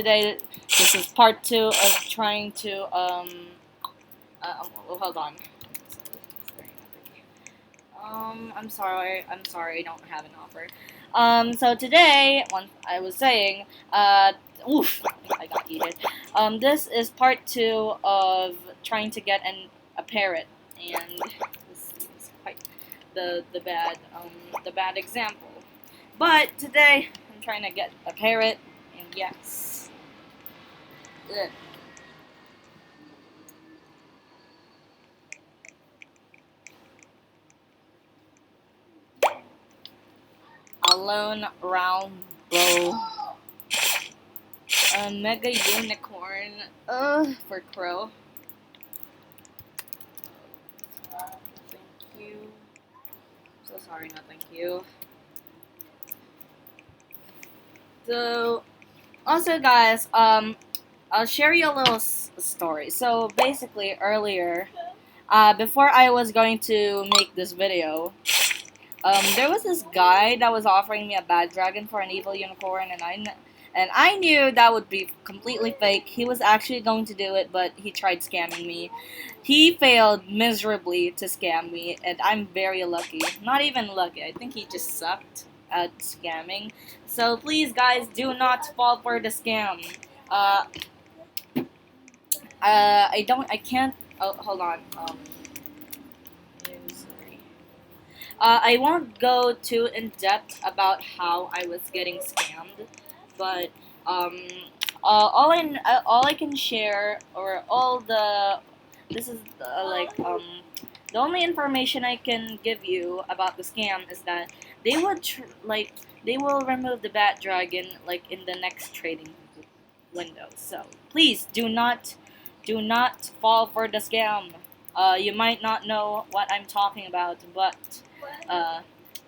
Today, this is part 2 of trying to, hold on. I'm sorry, I don't have an offer. So today, I was saying, oof, I got heated. This is part 2 of trying to get a parrot, and this is quite the bad example. But today, I'm trying to get a parrot, and yes. Ugh. A lone round bow. A mega unicorn. For crow. Thank you. So sorry, no thank you. So, also guys, I'll share you a little story. So basically, earlier, before I was going to make this video, there was this guy that was offering me a bad dragon for an evil unicorn, and I knew that would be completely fake. He was actually going to do it, but he tried scamming me. He failed miserably to scam me, and I'm very lucky. Not even lucky. I think he just sucked at scamming. So please, guys, do not fall for the scam. I can't. Oh, hold on. Sorry. I won't go too in depth about how I was getting scammed, but all I can share, or all the this is the only information I can give you about the scam is that they would they will remove the bat dragon like in the next trading window. So please do not fall for the scam. You might not know what I'm talking about, but uh,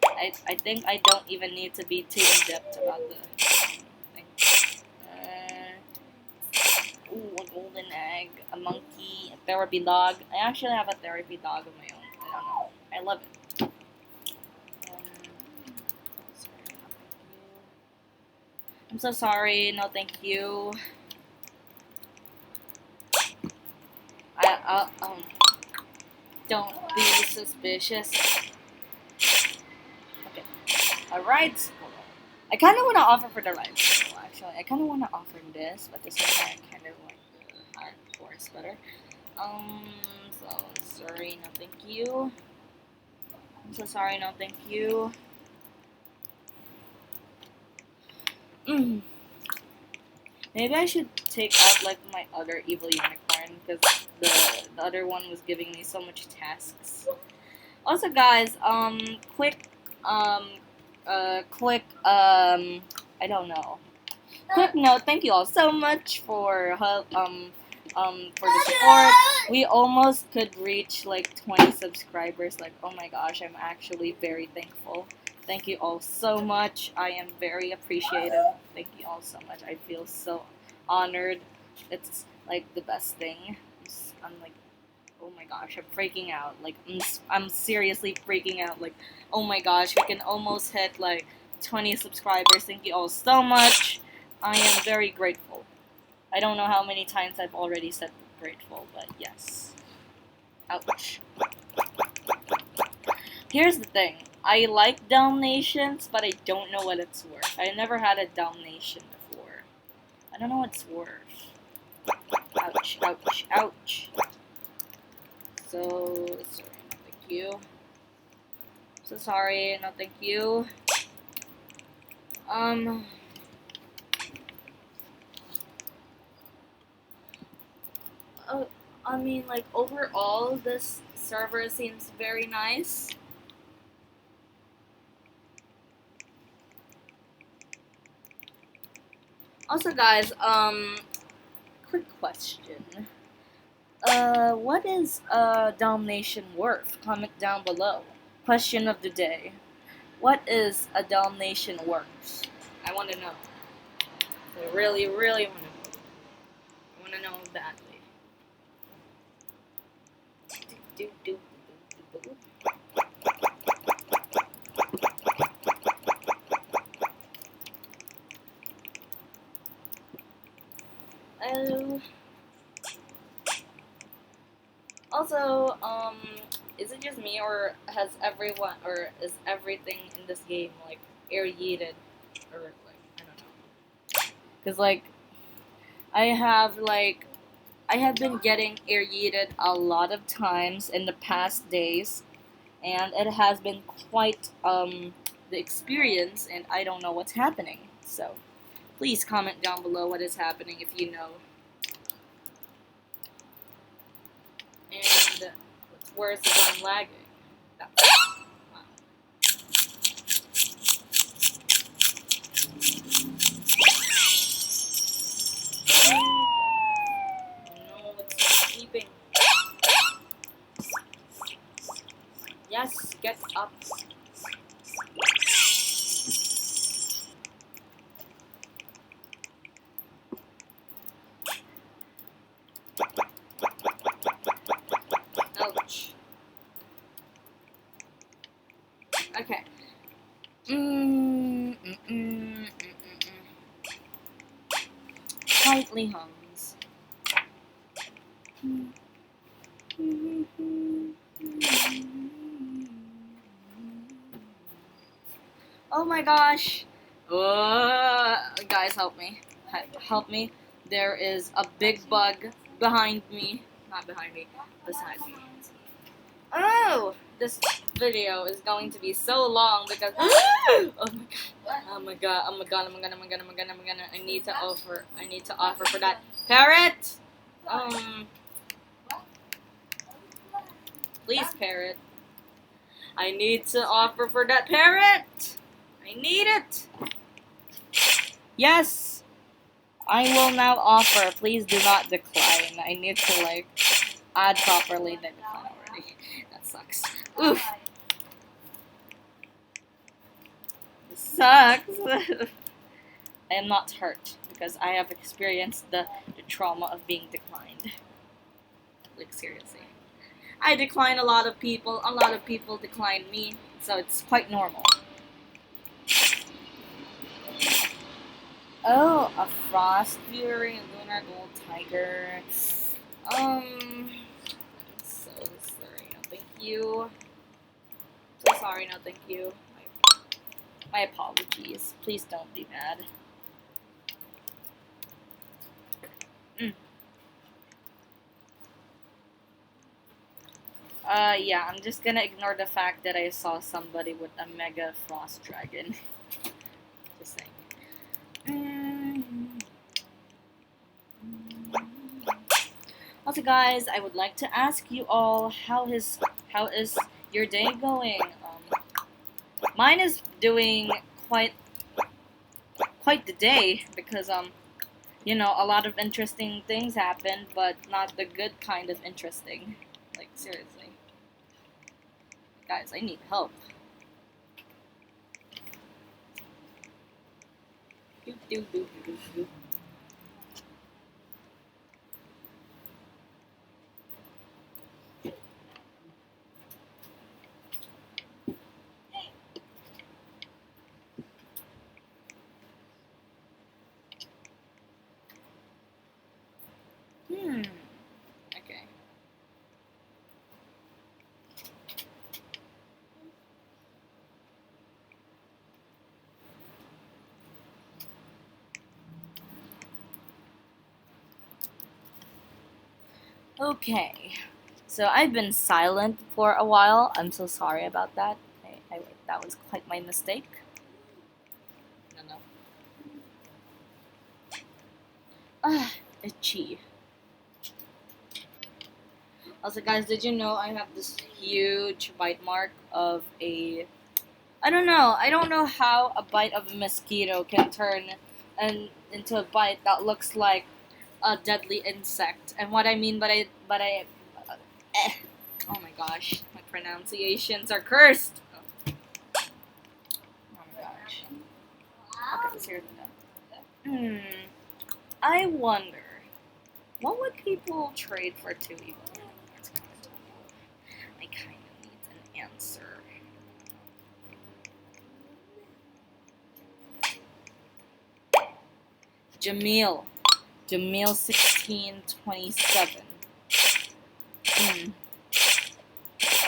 I think I don't even need to be too in depth about the thing. Ooh, a golden egg, a monkey, a therapy dog. I actually have a therapy dog of my own. I don't know. I love it. Sorry, no thank you. I'm so sorry. No, thank you. Don't be suspicious. Okay. A ride squirrel. I kind of want to offer for the ride squirrel, actually. I kind of want to offer this, but this one I kind of like the hardcore better. So sorry, no thank you. I'm so sorry, no thank you. Maybe I should take out like my other evil unicorn because the other one was giving me so much tasks. Also, guys, quick, I don't know. Quick note, thank you all so much for for the support. We almost could reach like 20 subscribers. Like, oh my gosh, I'm actually very thankful. Thank you all so much. I am very appreciative. Thank you all so much. I feel so honored. It's like the best thing. I'm like, oh my gosh, I'm freaking out. Like, I'm seriously freaking out. Like, oh my gosh, we can almost hit like 20 subscribers. Thank you all so much. I am very grateful. I don't know how many times I've already said grateful, but yes. Ouch. Here's the thing. I like Dalmatians, but I don't know what it's worth. I never had a Dalmatian before. I don't know what it's worth. Ouch, ouch, ouch. So, sorry, no thank you. So sorry, no thank you. I mean, like, overall, this server seems very nice. Also, guys, quick question. What is a Dalmatian worth? Comment down below. Question of the day. What is a Dalmatian worth? I want to know. I really, really want to know. I want to know badly. Oh. Also, is it just me, or has everyone, or is everything in this game like aerated, or like I don't know? Cause like I have like I have been getting aerated a lot of times in the past days, and it has been quite the experience, and I don't know what's happening. So please comment down below what is happening if you know. And what's worse is I'm lagging. Wow. No, it's sleeping. Yes, get up. Ouch. Okay. Quietly hums. Oh my gosh. Guys, help me. Help me. There is a big bug behind me. Not behind me, beside me. Oh! This video is going to be so long because oh my god, I need to offer for that parrot. Please, parrot. I need to offer for that parrot. I need it. Yes, I will now offer. Please do not decline. I need to like add properly. Then decline already. That sucks. Oof. This sucks. I am not hurt because I have experienced the trauma of being declined. Like seriously. I decline a lot of people decline me, so it's quite normal. Oh, a Frost Fury, a Lunar Gold Tiger. I'm so sorry, no thank you. So sorry, no thank you. My apologies. Please don't be mad. Yeah, I'm just gonna ignore the fact that I saw somebody with a Mega Frost Dragon. Just saying. Also, guys, I would like to ask you all how is your day going? Mine is doing quite the day because you know, a lot of interesting things happen, but not the good kind of interesting. Like seriously, guys, I need help. Do do do do do. Okay. Okay. So I've been silent for a while. I'm so sorry about that. That was quite my mistake. No. Ah, itchy. Also, guys, did you know I have this huge bite mark of a... I don't know how a bite of a mosquito can turn into a bite that looks like a deadly insect. And what I mean oh my gosh, my pronunciations are cursed. Oh my gosh. Okay, let's hear it. I wonder, what would people trade for 2 evil? I kind of need an answer. Jamil. Jamil1627. I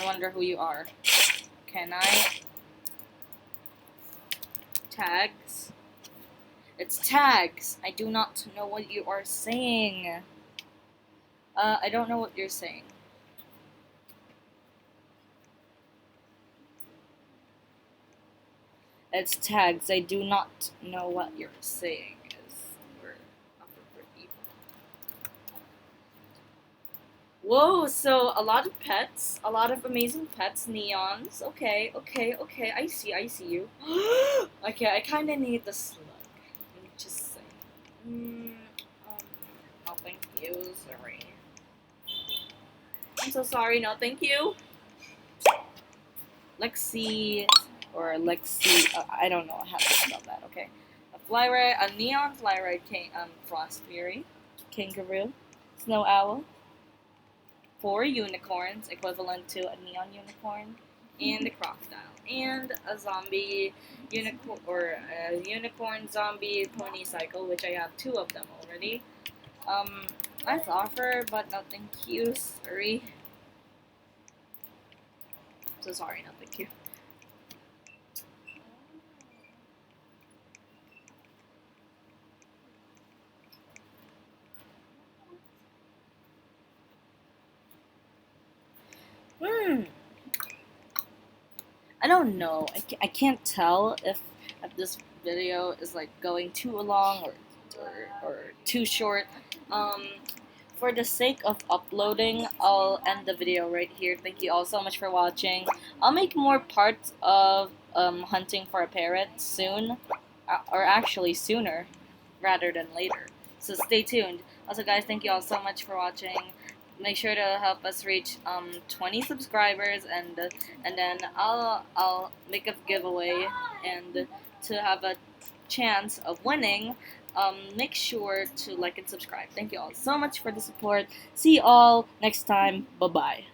wonder who you are. Can I? Tags? It's tags! I do not know what you are saying. I don't know what you're saying. It's tags. I do not know what you're saying. Whoa, so a lot of pets, a lot of amazing pets, neons. Okay, I see you. Okay, I kind of need the slug. I'm just saying. No, thank you. Sorry. I'm so sorry. No, thank you. Lexi, or Lexi. I don't know how to spell that. Okay, a neon flyride, frost fury, kangaroo, snow owl. 4 unicorns, equivalent to a neon unicorn, and a crocodile, and a zombie unicorn, or a unicorn zombie pony cycle, which I have 2 of them already. Nice offer, but no thank you. Sorry. So sorry, no thank you. I don't know. I can't tell if this video is like going too long or too short. For the sake of uploading, I'll end the video right here. Thank you all so much for watching. I'll make more parts of hunting for a parrot soon, or actually sooner rather than later. So stay tuned. Also, guys, thank you all so much for watching. Make sure to help us reach 20 subscribers, and then I'll make a giveaway, and to have a chance of winning, make sure to like and subscribe. Thank you all so much for the support. See you all next time. Bye bye.